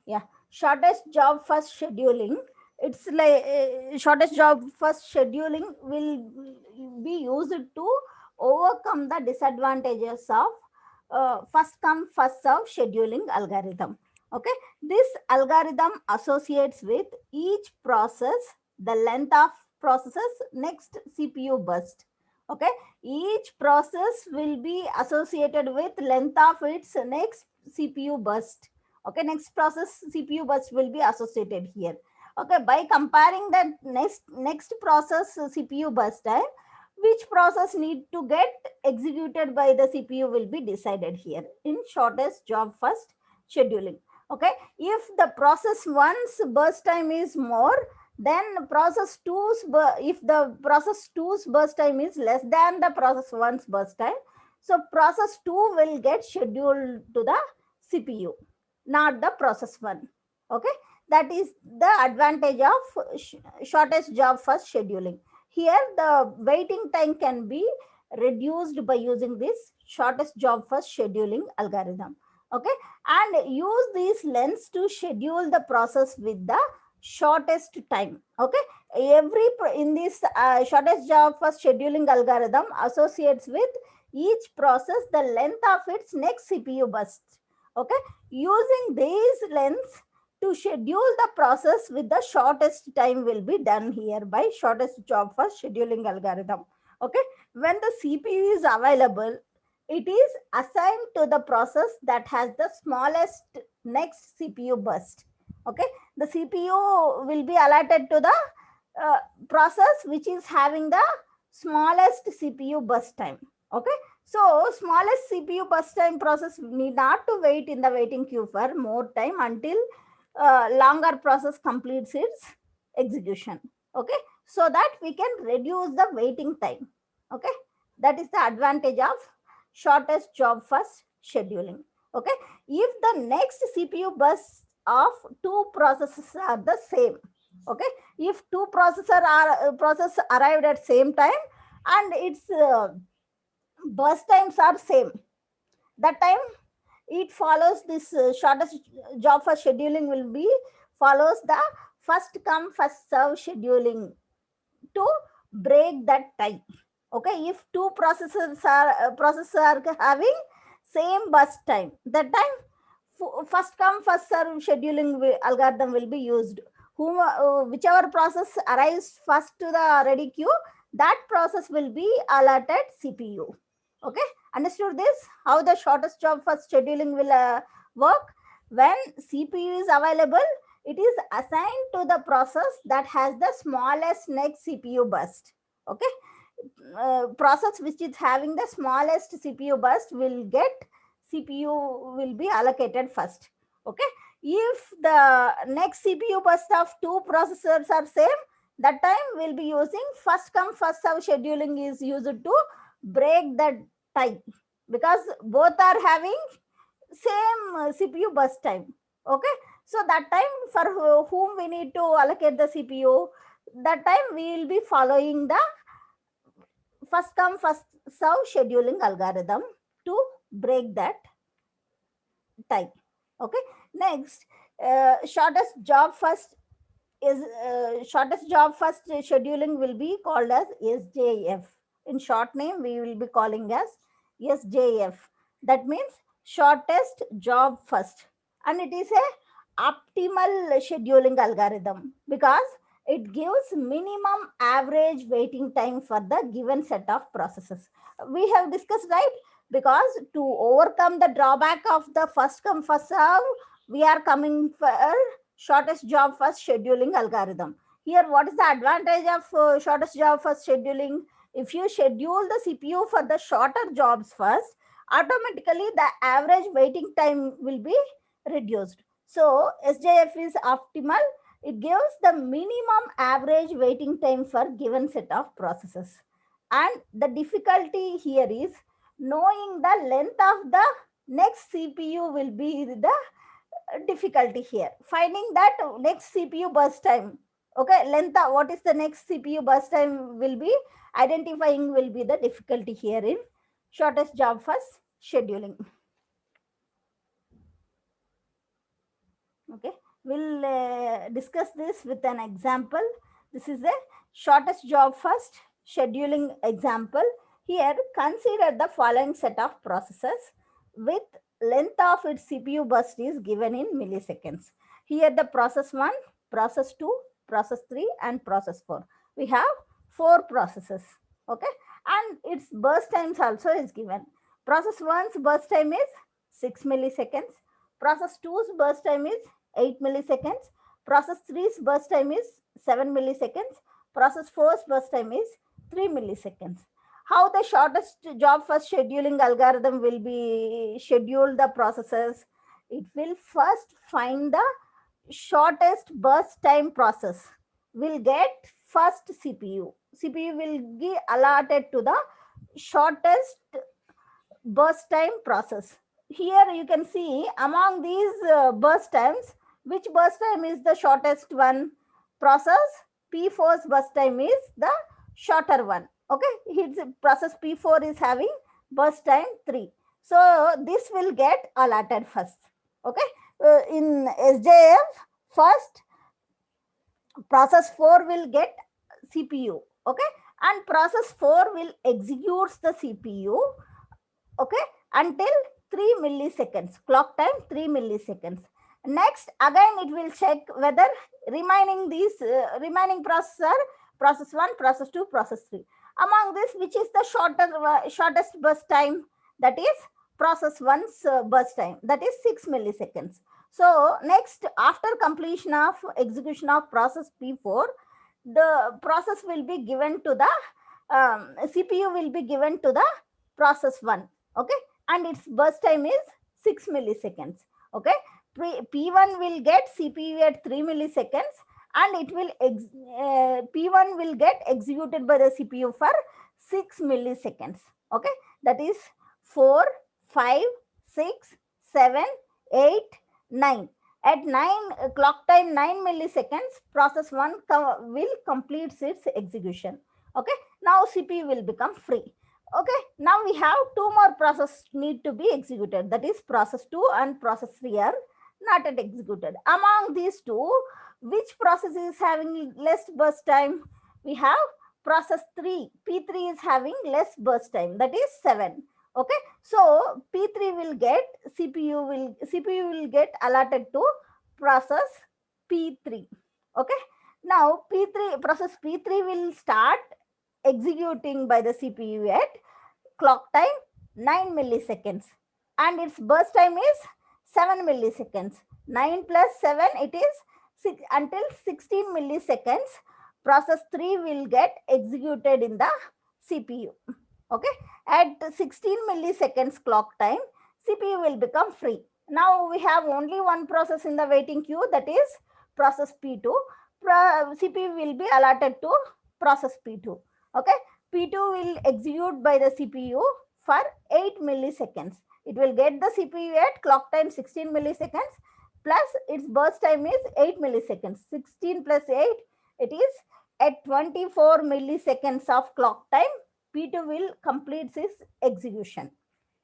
Yeah, shortest job first scheduling. It's like shortest job first scheduling will be used to overcome the disadvantages of first come first serve scheduling algorithm. Okay, this algorithm associates with each process the length of processes next CPU burst. Okay, each process will be associated with length of its next CPU burst. Okay, next process CPU burst will be associated here. Okay, by comparing the next process CPU burst time, which process need to get executed by the CPU will be decided here in shortest job first scheduling. Okay, if the process one's burst time is more, then process two's if the process two's burst time is less than the process one's burst time, so process 2 will get scheduled to the CPU, not the process one. Okay, that is the advantage of shortest job first scheduling. Here the waiting time can be reduced by using this shortest job first scheduling algorithm. Okay, and use these lengths to schedule the process with the shortest time. Okay, in this shortest job first scheduling algorithm associates with each process the length of its next CPU burst. Okay, using these lengths to schedule the process with the shortest time will be done here by shortest job first scheduling algorithm. Okay, when the CPU is available, it is assigned to the process that has the smallest next CPU burst. Okay, the CPU will be allotted to the process which is having the smallest CPU burst time. Okay, so smallest CPU burst time process need not to wait in the waiting queue for more time until longer process completes its execution. Okay, so that we can reduce the waiting time. Okay, that is the advantage of shortest job first scheduling. Okay, if the next CPU bursts of two processes are the same. Okay, if two process arrived at same time and its burst times are same, that time it follows this shortest job for scheduling will be follows the first come first serve scheduling to break that time. Okay, if two processors are having same burst time, that time first come first serve scheduling algorithm will be used. Whichever process arrives first to the ready queue, that process will be allotted CPU. Okay, understood this how the shortest job first scheduling will work? When CPU is available, it is assigned to the process that has the smallest next CPU burst. Okay, process which is having the smallest CPU burst will get CPU will be allocated first. Okay, if the next CPU burst of two processors are same, that time we'll be using first come first serve scheduling is used to break that time, because both are having same CPU burst time. Okay, so that time for whom we need to allocate the CPU, that time we will be following the first come first serve scheduling algorithm to break that time. Okay, next shortest job first scheduling will be called as SJF. In short name we will be calling as SJF. That means shortest job first, and it is a optimal scheduling algorithm because it gives minimum average waiting time for the given set of processes. We have discussed, right? Because to overcome the drawback of the first come first serve, we are coming for shortest job first scheduling algorithm. Here what is the advantage of shortest job first scheduling? If you schedule the CPU for the shorter jobs first, automatically the average waiting time will be reduced. So SJF is optimal. It gives the minimum average waiting time for given set of processes. And the difficulty here is knowing the length of the next CPU will be the difficulty here. Finding that next CPU burst time. Okay, length of what is the next CPU burst time will be identifying will be the difficulty here in shortest job first scheduling. Okay. We'll discuss this with an example. This is a shortest job first scheduling example. Here, consider the following set of processes with length of its CPU burst is given in milliseconds. Here, the process 1, process 2, process 3, and process 4. We have 4 processes. Okay, and its burst times also is given. Process 1's burst time is 6 milliseconds. Process 2's burst time is 8 milliseconds. Process 3's burst time is 7 milliseconds. Process 4's burst time is 3 milliseconds. How the shortest job first scheduling algorithm will be scheduled the processes? It will first find the shortest burst time process. Will get first CPU. CPU will be allotted to the shortest burst time process. Here you can see among these burst times, which burst time is the shortest one? Process P4's burst time is the shorter one. Okay, its process P4 is having burst time 3. So this will get allotted first. Okay, in SJF, first process 4 will get CPU. Okay, and process 4 will execute the CPU. Okay, until 3 milliseconds, clock time 3 milliseconds. Next again it will check whether remaining these remaining process are process 1, process 2, process 3. Among this, which is the shortest burst time? That is process 1's burst time, that is 6 milliseconds. So next, after completion of execution of process P4, the process will be given to the CPU will be given to the process 1. Okay, and its burst time is 6 milliseconds. Okay, P1 will get CPU at 3 milliseconds, and it will P1 will get executed by the CPU for 6 milliseconds. Okay, that is 4, 5, 6, 7, 8, 9. At 9 clock time 9 milliseconds, process 1 will complete its execution. Okay, now CPU will become free. Okay, now we have 2 more processes need to be executed, that is process 2 and process 3 are not yet executed. Among these two, which process is having less burst time? We have process 3, P3 is having less burst time, that is 7. Okay, so P3 will get CPU will get allotted to process P3. Okay, now process P3 will start executing by the CPU at clock time 9 milliseconds, and its burst time is 7 milliseconds. 9 plus 7, it is 6 until 16 milliseconds. Process 3 will get executed in the CPU. Okay, at 16 milliseconds clock time, CPU will become free. Now we have only one process in the waiting queue, that is process P2. CPU will be allotted to process P2. Okay, P2 will execute by the CPU for 8 milliseconds. It will get the CPU at clock time 16 milliseconds plus its burst time is 8 milliseconds. 16 plus 8, it is at 24 milliseconds of clock time. P2 will complete its execution.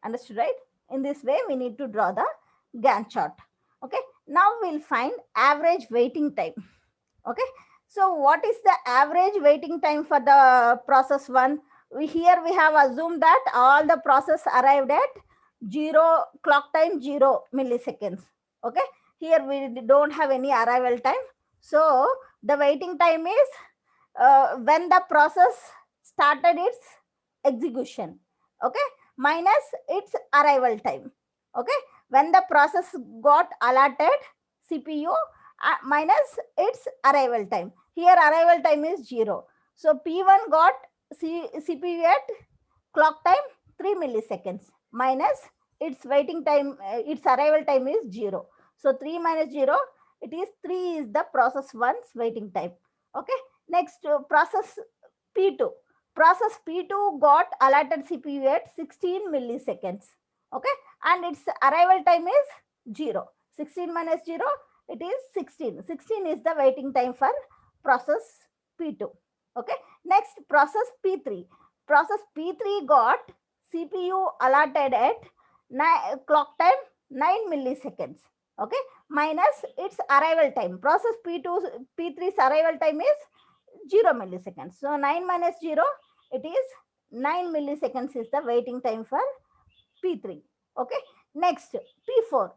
Understood, right? In this way, we need to draw the Gantt chart. Okay, now we'll find average waiting time. Okay, so what is the average waiting time for the process 1? Here we have assumed that all the process arrived at clock time 0 milliseconds. Okay, here we don't have any arrival time. So the waiting time is when the process started its execution. Okay, minus its arrival time. Okay, when the process got allotted CPU minus its arrival time. Here arrival time is 0. So P1 got CPU at clock time 3 milliseconds minus its waiting time, its arrival time is 0. So 3 minus 0, it is 3 is the process 1's waiting time. Okay, next process P2. Process P2 got allotted CPU at 16 milliseconds. Okay, and its arrival time is 0. 16 minus 0, it is 16. 16 is the waiting time for process P2. Okay, next process P3. Process P3 got CPU allotted at clock time 9 milliseconds. okay, minus its arrival time. Process P3's arrival time is 0 milliseconds. So 9 minus 0, it is 9 milliseconds is the waiting time for P3. Okay. Next, P4.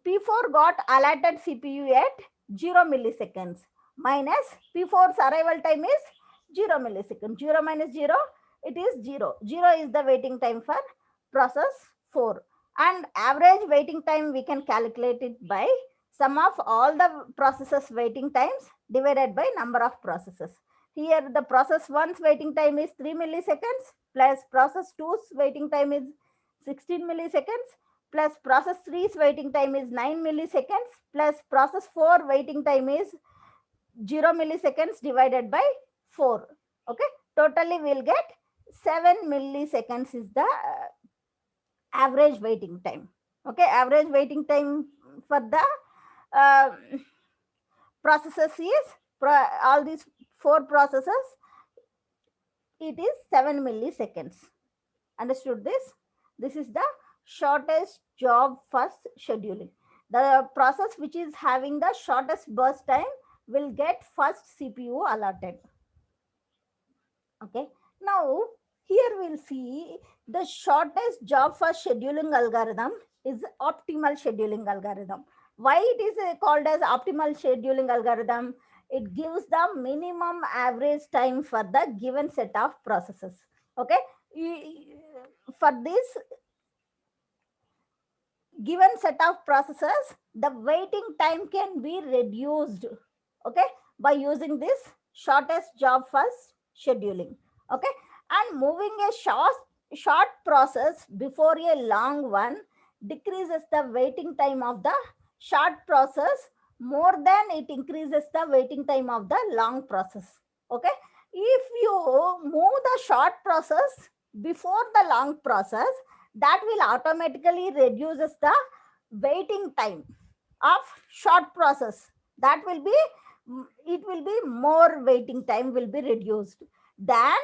P4 got allotted CPU at 0 milliseconds minus P4's arrival time is 0 milliseconds. 0 minus 0, it is 0. 0 is the waiting time for process 4. And average waiting time we can calculate it by sum of all the processes waiting times divided by number of processes. Here the process 1's waiting time is 3 milliseconds plus process 2's waiting time is 16 milliseconds plus process 3's waiting time is 9 milliseconds plus process 4 waiting time is 0 milliseconds divided by 4. Okay, totally we'll get 7 milliseconds is the average waiting time. Okay, average waiting time for the uh, processes is all these 4 processes, it is 7 milliseconds. Understood this? This is the shortest job first scheduling. The process which is having the shortest burst time will get first CPU allotted. Okay. Now, here we'll see the shortest job first scheduling algorithm is optimal scheduling algorithm. Why it is called as optimal scheduling algorithm? It gives the minimum average time for the given set of processes. Okay. For this given set of processes, the waiting time can be reduced, okay, by using this shortest job first scheduling. Okay, and moving a short process before a long one decreases the waiting time of the short process more than it increases the waiting time of the long process. Okay, if you move the short process before the long process, that will automatically reduces the waiting time of short process. That will be, it will be more waiting time will be reduced than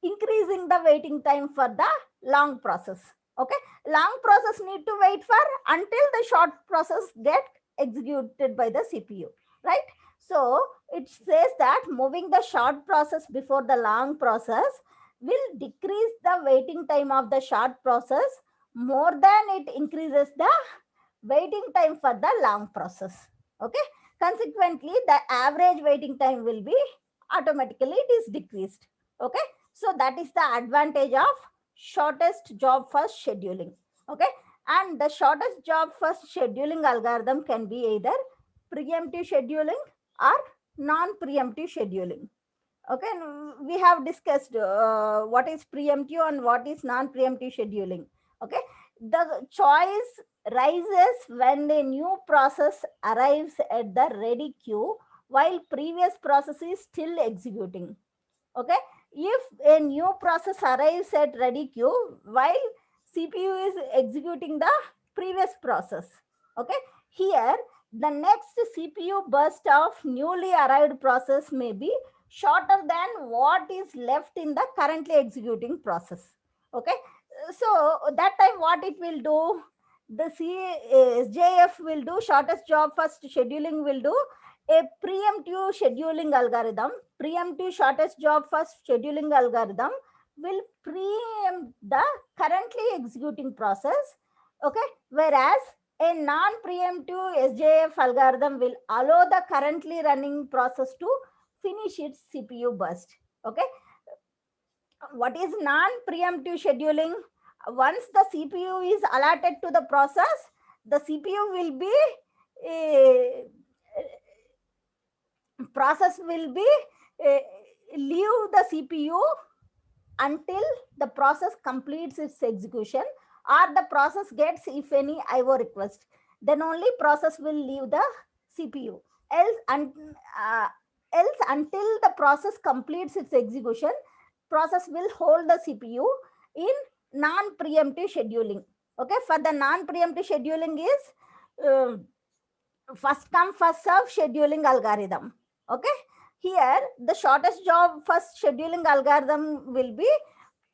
increasing the waiting time for the long process. Okay, long process need to wait for until the short process get executed by the CPU, right? So it says that moving the short process before the long process will decrease the waiting time of the short process more than it increases the waiting time for the long process. Okay, consequently the average waiting time will be automatically it is decreased. Okay, so that is the advantage of shortest job first scheduling. Okay, and the shortest job first scheduling algorithm can be either preemptive scheduling or non-preemptive scheduling. Okay, we have discussed what is preemptive and what is non-preemptive scheduling. Okay, the choice rises when a new process arrives at the ready queue while previous process is still executing. Okay, if a new process arrives at ready queue while CPU is executing the previous process. Okay, here the next CPU burst of newly arrived process may be shorter than what is left in the currently executing process. Okay, so that time what it will do, the SJF will do, shortest job first scheduling will do a preemptive scheduling algorithm. Preemptive shortest job first scheduling algorithm will preempt the currently executing process. Okay, whereas a non-preemptive SJF algorithm will allow the currently running process to finish its CPU burst. Okay, what is non-preemptive scheduling? Once the CPU is allotted to the process, the CPU will be uh, process will be leave the CPU until the process completes its execution or the process gets if any IO request, then only process will leave the CPU. Else, else until the process completes its execution, process will hold the CPU in non-preemptive scheduling. Okay, for the non-preemptive scheduling is first come first serve scheduling algorithm. Okay, here the shortest job first scheduling algorithm will be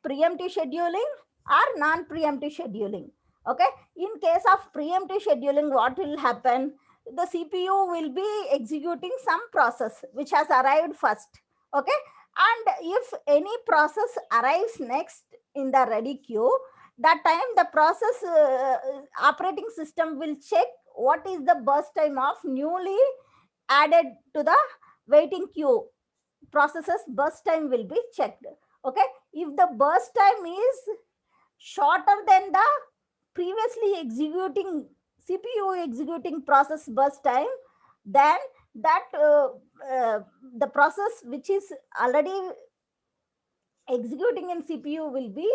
preemptive scheduling or non-preemptive scheduling. Okay, in case of preemptive scheduling, what will happen? The CPU will be executing some process which has arrived first. Okay, and if any process arrives next in the ready queue, that time the process operating system will check what is the burst time of newly added to the waiting queue. Processes burst time will be checked. Okay, if the burst time is shorter than the previously executing CPU executing process burst time, then that the process which is already executing in CPU will be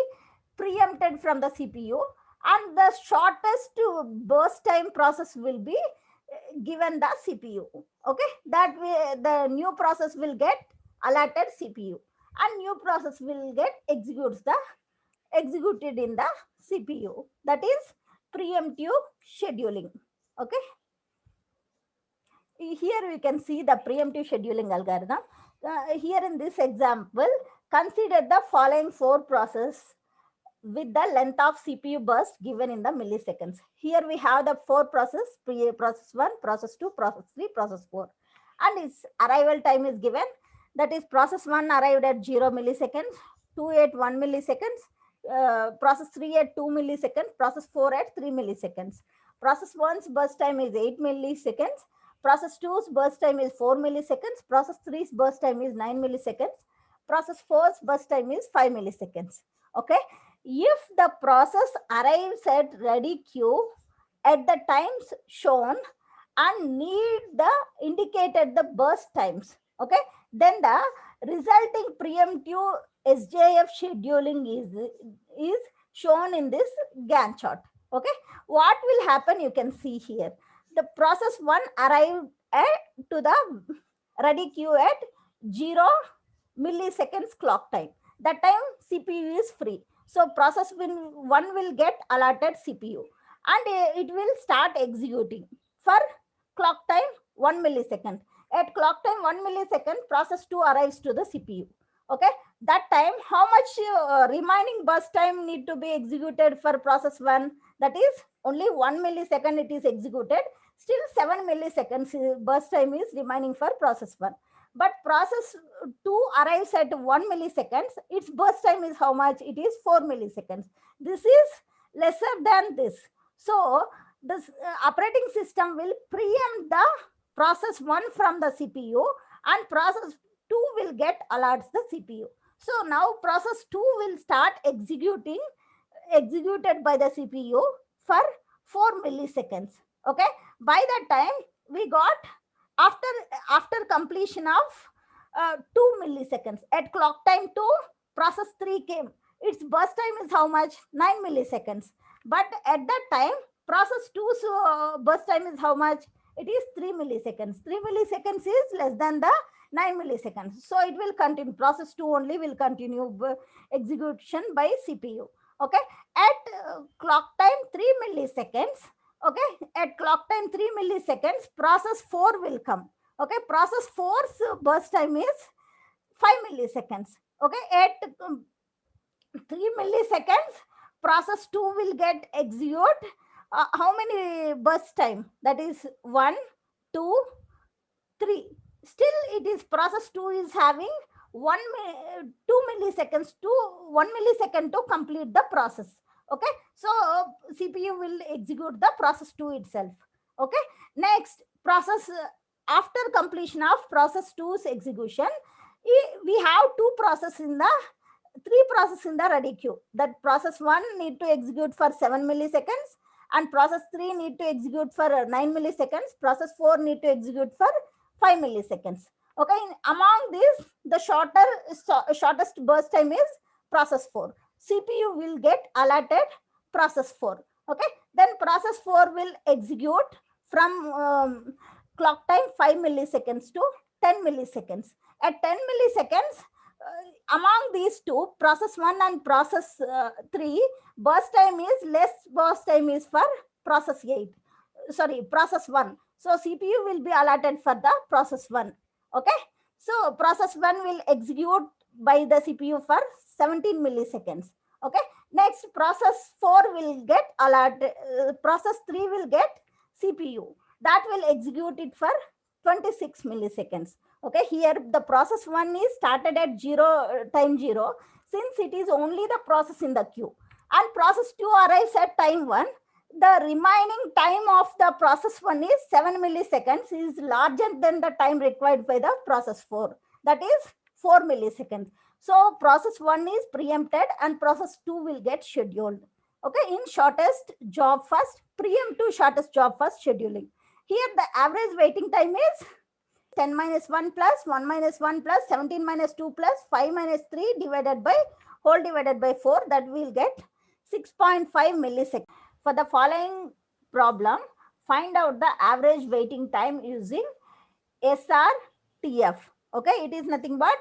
preempted from the CPU, and the shortest burst time process will be given the CPU. Okay, that way the new process will get allotted CPU, and new process will get executed in the CPU. That is preemptive scheduling. Okay, here we can see the preemptive scheduling algorithm. Here in this example, consider the following four processes with the length of CPU burst given in the milliseconds. Here we have the four process, process 1, process 2, process 3, process 4. And its arrival time is given. That is process 1 arrived at 0 milliseconds, 2 at 1 milliseconds, process 3 at 2 milliseconds, process 4 at 3 milliseconds. Process 1's burst time is 8 milliseconds, process 2's burst time is 4 milliseconds, process 3's burst time is 9 milliseconds, process 4's burst time is 5 milliseconds. Okay, if the process arrives at ready queue at the times shown and need the indicated the burst times, okay, then the resulting preemptive SJF scheduling is shown in this Gantt chart. Okay, what will happen? You can see here. The process 1 arrived to the ready queue at 0 milliseconds clock time. That time CPU is free. So process 1 will get allotted CPU, and it will start executing for clock time 1 millisecond. At clock time 1 millisecond, process 2 arrives to the CPU. Okay, that time how much remaining burst time need to be executed for process 1? That is only 1 millisecond it is executed. Still 7 milliseconds burst time is remaining for process 1. But process 2 arrives at 1 milliseconds. Its burst time is how much? It is 4 milliseconds. This is lesser than this. So this operating system will preempt the process 1 from the CPU, and process 2 will get alerts the CPU. So now process 2 will start executed by the CPU for 4 milliseconds. Okay, by that time we got after completion of 2 milliseconds at clock time 2, process 3 came. Its burst time is how much? 9 milliseconds. But at that time process 2's burst time is how much? It is 3 milliseconds. 3 milliseconds is less than the 9 milliseconds, so it will continue. Process 2 only will continue execution by CPU. Okay, at clock time 3 milliseconds, okay, at clock time 3 milliseconds, process 4 will come. Okay, process 4's burst time is 5 milliseconds. Okay, at 3 milliseconds, process 2 will get execute. How many burst time? That is 1, 2, 3. Still it is process 2 is having 2 milliseconds to 1 millisecond to complete the process. Okay, so CPU will execute the process 2 itself. Okay, next process after completion of process 2's execution, we have three processes in the ready queue. That process 1 need to execute for 7 milliseconds, and process 3 need to execute for 9 milliseconds, process 4 need to execute for 5 milliseconds. Okay, among these the shortest burst time is process 4. CPU will get allotted process 4. Okay, then process 4 will execute from clock time 5 milliseconds to 10 milliseconds. At 10 milliseconds, among these two, process 1 and process 3, burst time is less. Burst time is for process 8. Sorry, process 1. So CPU will be allotted for the process 1. Okay, so process 1 will execute by the CPU for 17 milliseconds. Okay. Next, process 4 will get allotted, process 3 will get CPU. That will execute it for 26 milliseconds. Okay, here the process 1 is started at time 0, since it is only the process in the queue. And process 2 arrives at time 1. The remaining time of the process 1 is 7 milliseconds, is larger than the time required by the process 4. That is 4 milliseconds. So process 1 is preempted and process 2 will get scheduled. Okay, in shortest job first, preemptive shortest job first scheduling. Here the average waiting time is 10 minus 1 plus 1 minus 1 plus 17 minus 2 plus 5 minus 3 divided by whole divided by 4, that will get 6.5 milliseconds. For the following problem, find out the average waiting time using SRTF. Okay, it is nothing but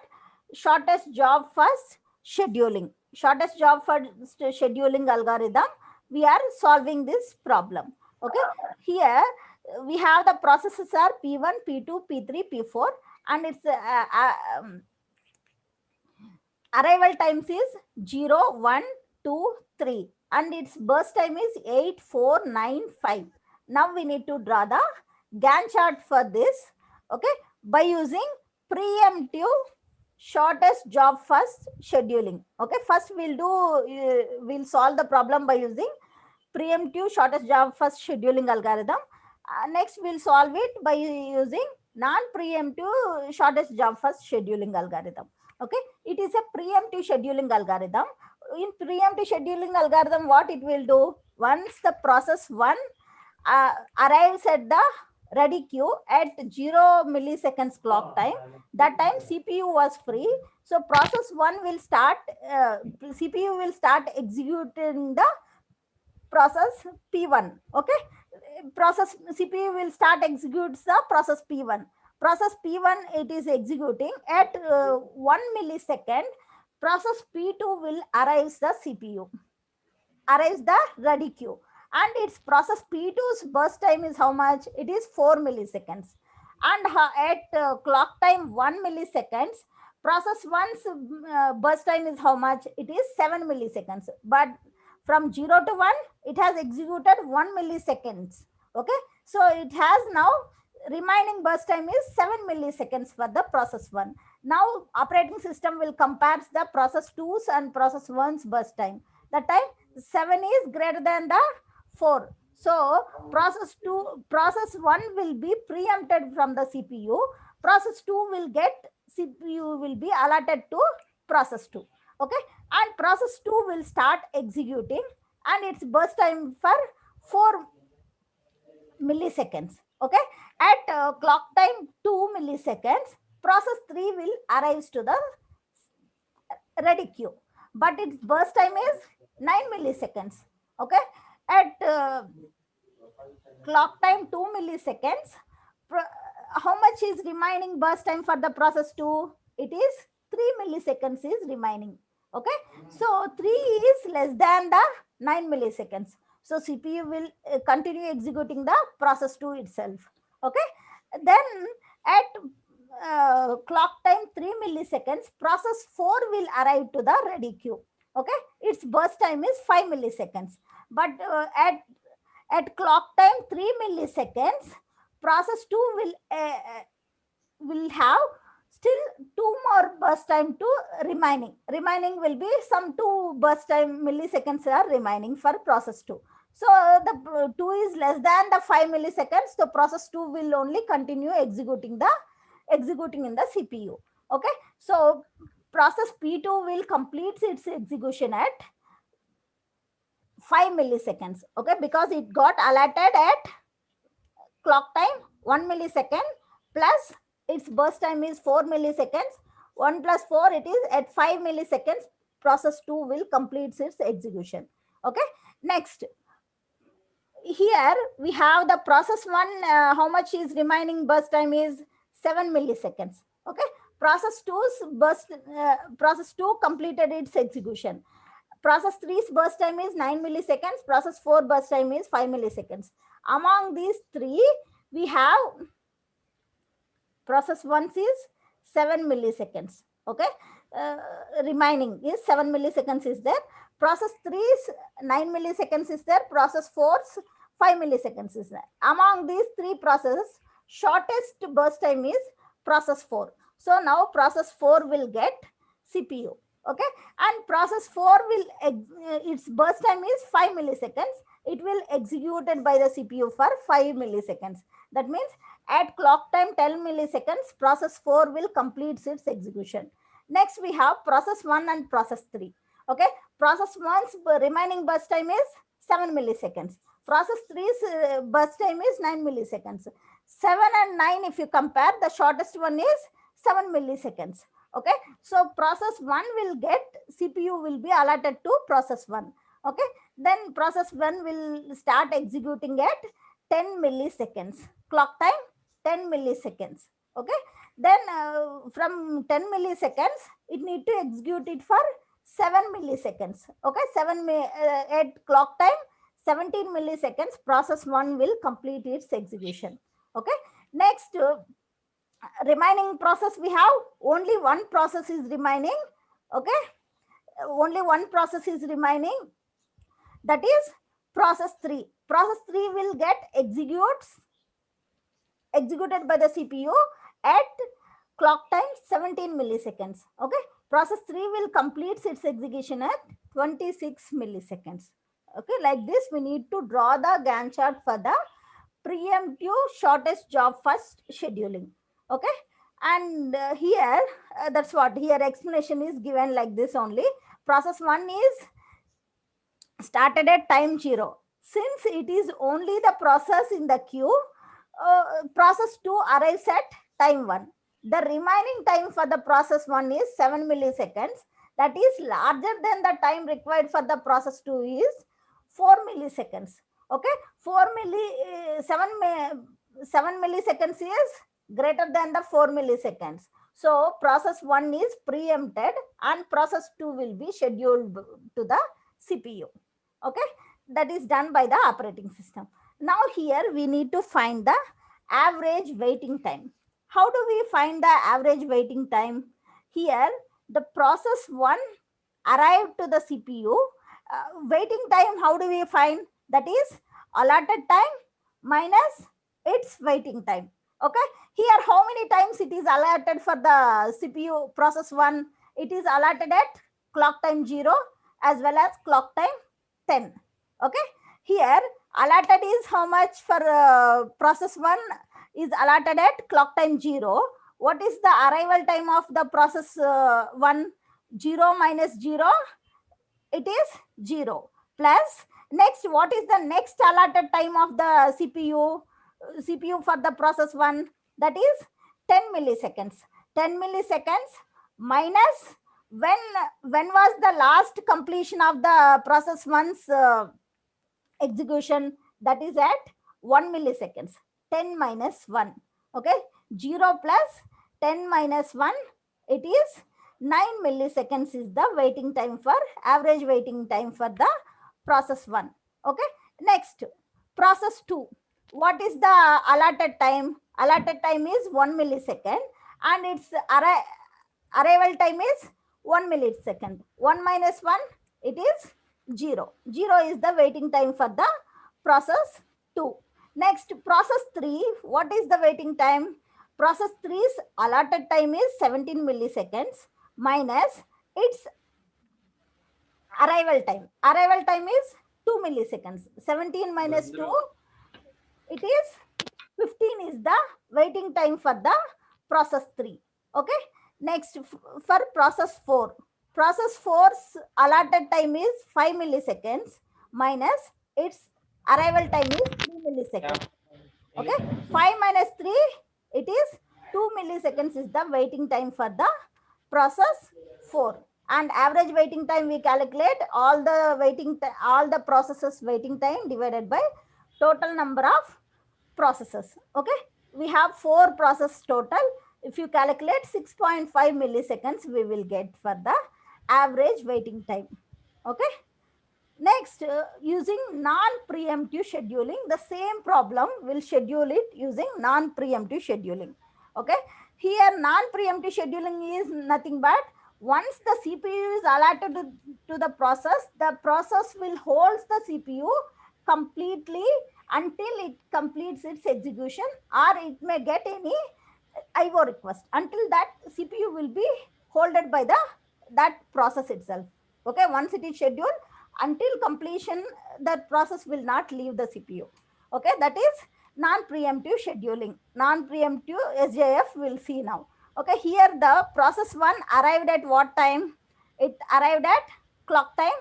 shortest job first scheduling. Shortest job first scheduling algorithm. We are solving this problem. Okay, here we have the processes are P1, P2, P3, P4, and its arrival times is 0, 1, 2, 3, and its burst time is 8, 4, 9, 5. Now we need to draw the Gantt chart for this. Okay, by using preemptive shortest job first scheduling. Okay, first we'll solve the problem by using preemptive shortest job first scheduling algorithm. Next we'll solve it by using non-preemptive shortest job first scheduling algorithm. Okay, it is a preemptive scheduling algorithm. In preemptive scheduling algorithm, what it will do, once the process 1 arrives at the ready queue at 0 milliseconds clock time, that time CPU was free, so process 1 will start, CPU will start executing the process P1. Okay, process CPU will start executes the process P1. Process P1, it is executing at 1 millisecond. Process P2 will arrives the CPU, arrives the ready queue, and its process P2's burst time is how much? It is 4 milliseconds. And at clock time 1 milliseconds, process 1's burst time is how much? It is 7 milliseconds. But from 0 to 1, it has executed 1 milliseconds. Okay, so it has now remaining burst time is 7 milliseconds for the process 1. Now operating system will compare the process 2's and process 1's burst time. That time 7 is greater than the 4. So process 1 will be preempted from the CPU. Process 2 will get CPU will be allotted to process 2. Okay, and process 2 will start executing, and its burst time for 4 milliseconds. Okay, at clock time 2 milliseconds, process 3 will arrive to the ready queue, but its burst time is 9 milliseconds. Okay, at clock time 2 milliseconds, how much is remaining burst time for the process 2? It is 3 milliseconds is remaining. Okay, so 3 is less than the 9 milliseconds, so CPU will continue executing the process 2 itself. Okay, then at clock time 3 milliseconds, process 4 will arrive to the ready queue. Okay, its burst time is 5 milliseconds, but at clock time 3 milliseconds, process 2 will have still 2 more burst time to remaining will be some 2 burst time milliseconds are remaining for process 2. So the 2 is less than the 5 milliseconds, so process 2 will only continue executing in the CPU. Okay, so process P2 will complete its execution at 5 milliseconds. Okay, because it got allotted at clock time 1 millisecond plus its burst time is 4 milliseconds. 1 plus 4, it is at 5 milliseconds. Process 2 will complete its execution. Okay, next, here we have the process 1, how much is remaining burst time is 7 milliseconds. Okay, process 2 completed its execution. Process 3's burst time is 9 milliseconds. Process 4 burst time is 5 milliseconds. Among these three, we have process 1 is 7 milliseconds. Okay, remaining is 7 milliseconds is there. Process 3's 9 milliseconds is there. Process 4's 5 milliseconds is there. Among these three processes, shortest burst time is process 4. So now process 4 will get CPU. Okay, and process 4 will its burst time is 5 milliseconds. It will executed by the CPU for 5 milliseconds. That means at clock time 10 milliseconds, process 4 will complete its execution. Next, we have process 1 and process 3. Okay, process 1's remaining burst time is 7 milliseconds. Process 3's burst time is 9 milliseconds. 7 and 9, if you compare, the shortest one is 7 milliseconds. Okay, so process 1 will get CPU will be allotted to process 1. Okay, then process 1 will start executing at 10 milliseconds. Clock time 10 milliseconds. Okay, then from 10 milliseconds, it need to execute it for 7 milliseconds. Okay, at clock time 17 milliseconds, process 1 will complete its execution. Okay, next, remaining process, we have only one process is remaining. Okay, only one process is remaining, that is process 3. Process 3 will get executed by the CPU at clock time 17 milliseconds. Okay, process 3 will complete its execution at 26 milliseconds. Okay, like this we need to draw the Gantt chart for the preemptive shortest job first scheduling. Okay, and here that's what here explanation is given like this only. Process 1 is started at time 0. Since it is only the process in the queue, process 2 arrives at time 1. The remaining time for the process 1 is 7 milliseconds. That is larger than the time required for the process 2 is 4 milliseconds. Okay, 7 milliseconds is greater than the 4 milliseconds. So process 1 is preempted and process 2 will be scheduled to the CPU. Okay, that is done by the operating system. Now here we need to find the average waiting time. How do we find the average waiting time? Here the process 1 arrived to the CPU. Waiting time, how do we find? That is allotted time minus its waiting time. Okay, here how many times it is allotted for the CPU process 1? It is allotted at clock time 0 as well as clock time 10. Okay, here allotted is how much for process 1 is allotted at clock time 0. What is the arrival time of the process 1? 0 minus 0, it is 0. Plus, next, what is the next allotted time of the CPU for the process 1? That is 10 milliseconds. 10 milliseconds minus when was the last completion of the process 1's execution? That is at 1 milliseconds. 10 minus 1. Okay, 0 plus 10 minus 1, it is 9 milliseconds is the waiting time for average waiting time for the process 1. Okay, next, process 2. What is the allotted time? Allotted time is 1 millisecond and its arrival time is 1 millisecond. 1 minus 1, it is 0. 0 is the waiting time for the process 2. Next, process 3. What is the waiting time? Process 3's allotted time is 17 milliseconds minus its arrival time. Arrival time is 2 milliseconds. 17 minus 2, it is 15 is the waiting time for the process 3. Okay, next, for process 4. Process 4's allotted time is 5 milliseconds minus its arrival time is 3 milliseconds. Okay, 5 minus 3, it is 2 milliseconds is the waiting time for the process 4. And average waiting time we calculate all the processes waiting time divided by total number of processes. Okay, we have 4 processes total. If you calculate 6.5 milliseconds, we will get for the average waiting time. Okay, next, using non-preemptive scheduling, the same problem will schedule it using non-preemptive scheduling. Okay, here non-preemptive scheduling is nothing but Once the CPU is allotted to the process will hold the CPU completely until it completes its execution, or it may get any IO request. Until that, CPU will be holded by the that process itself. Okay, once it is scheduled, until completion, that process will not leave the CPU. Okay, that is non-preemptive scheduling. Non-preemptive SJF we'll see now. Okay, here the process 1 arrived at what time? It arrived at clock time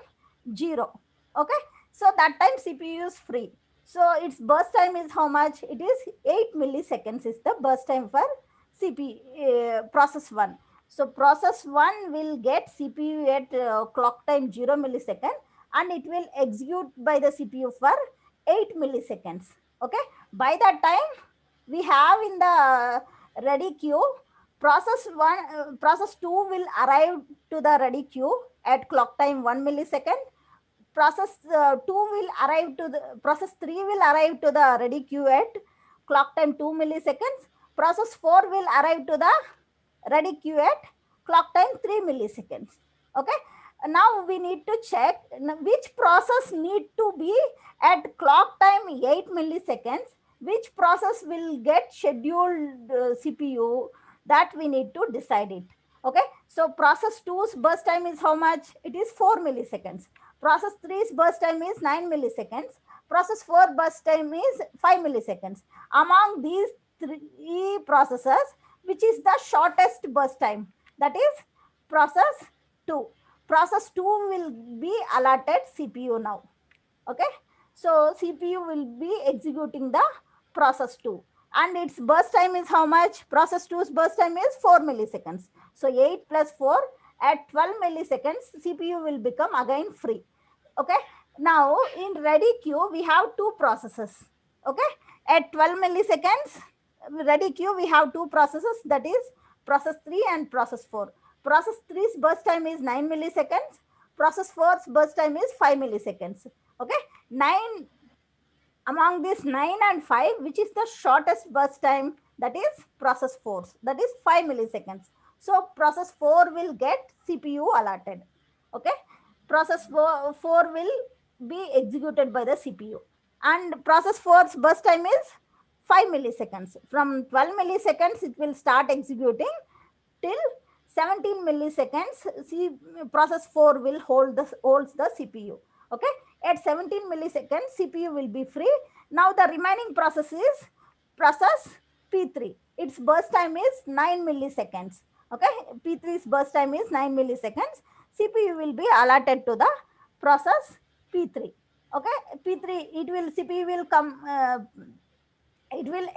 0. Okay, so that time CPU is free. So its burst time is how much? It is 8 milliseconds is the burst time for process 1. So process 1 will get CPU at clock time 0 millisecond, and it will execute by the CPU for 8 milliseconds. Okay, by that time we have in the ready queue, process 2 will arrive to the ready queue at clock time 1 millisecond. Process 2 will arrive to the process 3 will arrive to the ready queue at clock time 2 milliseconds. Process 4 will arrive to the ready queue at clock time 3 milliseconds. Okay, now we need to check which process need to be at clock time 8 milliseconds, which process will get scheduled CPU, that we need to decide it. Okay, so process 2's burst time is how much? It is 4 milliseconds. Process 3's burst time is 9 milliseconds. Process 4 burst time is 5 milliseconds. Among these three processes, which is the shortest burst time? That is process 2. Process 2 will be allotted CPU now. Okay, so CPU will be executing the process 2, and its burst time is how much? Process 2's burst time is 4 milliseconds. So 8 plus 4, at 12 milliseconds, CPU will become again free. Okay, now in ready queue we have two processes. Okay, at 12 milliseconds ready queue we have two processes, that is process 3 and process 4. Process 3's burst time is 9 milliseconds. Process 4's burst time is 5 milliseconds. Okay, 9, among this 9 and 5, which is the shortest burst time? That is process 4, that is 5 milliseconds. So process 4 will get CPU allotted. Okay, process 4 will be executed by the CPU, and process 4's burst time is 5 milliseconds. From 12 milliseconds it will start executing till 17 milliseconds. Process 4 will holds the CPU. Okay, at 17 milliseconds CPU will be free. Now the remaining process is process P3. Its burst time is 9 milliseconds. Okay, P3's burst time is 9 milliseconds. CPU will be allotted to the process P3. Okay, P3, it will CPU will come it will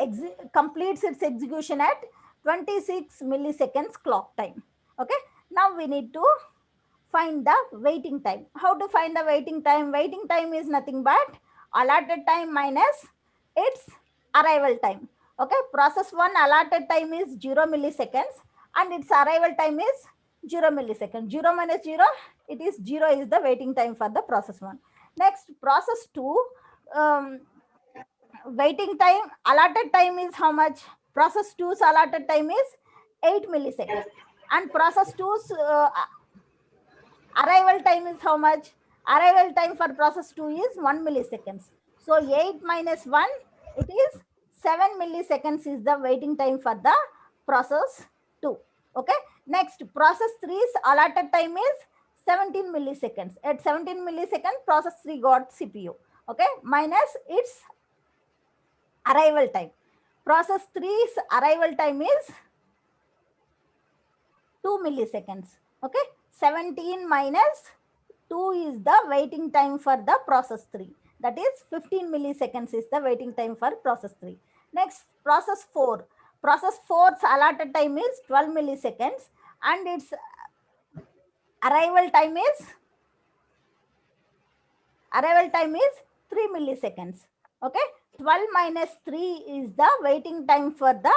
completes its execution at 26 milliseconds clock time. Okay, now we need to find the waiting time. How to find the waiting time? Waiting time is nothing but allotted time minus its arrival time. Okay, process 1 allotted time is 0 milliseconds, and its arrival time is 0 milliseconds. 0 minus 0, it is 0 is the waiting time for the process 1. Next, process 2, um, waiting time, allotted time is how much? Process 2's allotted time is 8 milliseconds, and process 2's arrival time is how much? Arrival time for process 2 is 1 milliseconds. So 8 minus 1, it is 7 milliseconds is the waiting time for the process 2. Okay, next, process 3's allotted time is 17 milliseconds. At 17 milliseconds process 3 got CPU. Okay, minus its arrival time. Process 3's arrival time is 2 milliseconds. Okay, 17 minus 2 is the waiting time for the process 3. That is 15 milliseconds is the waiting time for process 3. Next, process 4. Process 4's allotted time is 12 milliseconds, and its arrival time is 3 milliseconds. Okay, 12 minus 3 is the waiting time for the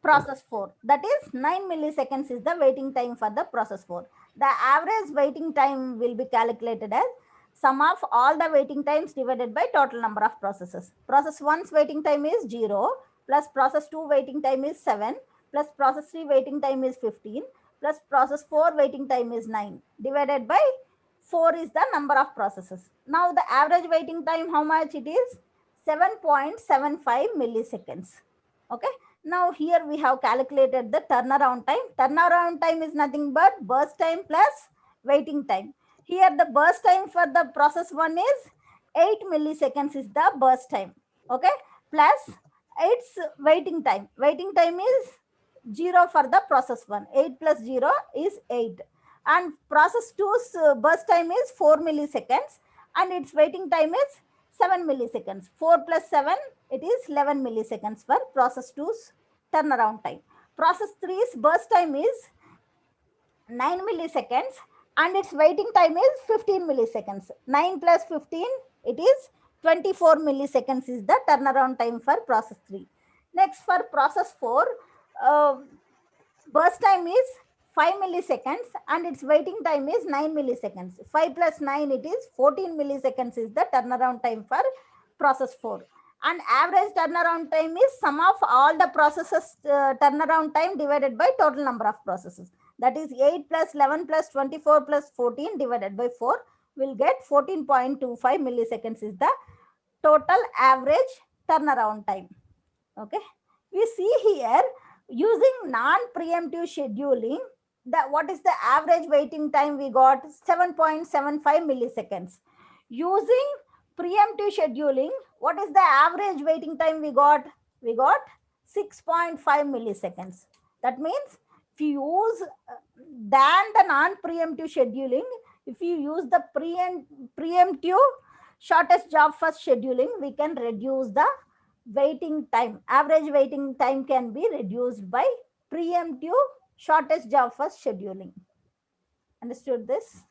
process 4. That is 9 milliseconds is the waiting time for the process 4. The average waiting time will be calculated as sum of all the waiting times divided by total number of processes. Process 1's waiting time is 0, plus process 2 waiting time is 7, plus process 3 waiting time is 15, plus process 4 waiting time is 9 divided by 4 is the number of processes. Now the average waiting time, how much it is? 7.75 milliseconds. Okay. Now here we have calculated the turnaround time. Turnaround time is nothing but burst time plus waiting time. Here the burst time for the process 1 is 8 milliseconds is the burst time. Okay. Plus its waiting time. Waiting time is 0 for the process 1. 8 plus 0 is 8. And process 2's burst time is 4 milliseconds and its waiting time is 7 milliseconds. 4 plus 7, it is 11 milliseconds for process 2's turnaround time. Process 3's burst time is 9 milliseconds and its waiting time is 15 milliseconds. 9 plus 15, it is 24 milliseconds is the turnaround time for process 3. Next, for process 4, uh, burst time is 5 milliseconds and its waiting time is 9 milliseconds. 5 plus 9, it is 14 milliseconds is the turnaround time for process 4. And average turnaround time is sum of all the processes turnaround time divided by total number of processes. That is 8 plus 11 plus 24 plus 14 divided by 4 will get 14.25 milliseconds is the total average turnaround time. Okay. We see here using non-preemptive scheduling, what is the average waiting time we got? 7.75 milliseconds. Using preemptive scheduling, what is the average waiting time we got? We got 6.5 milliseconds. That means if you use than the non-preemptive scheduling, if you use the preemptive shortest job first scheduling, we can reduce the waiting time. Average waiting time can be reduced by preemptive shortest job first scheduling. Understood this?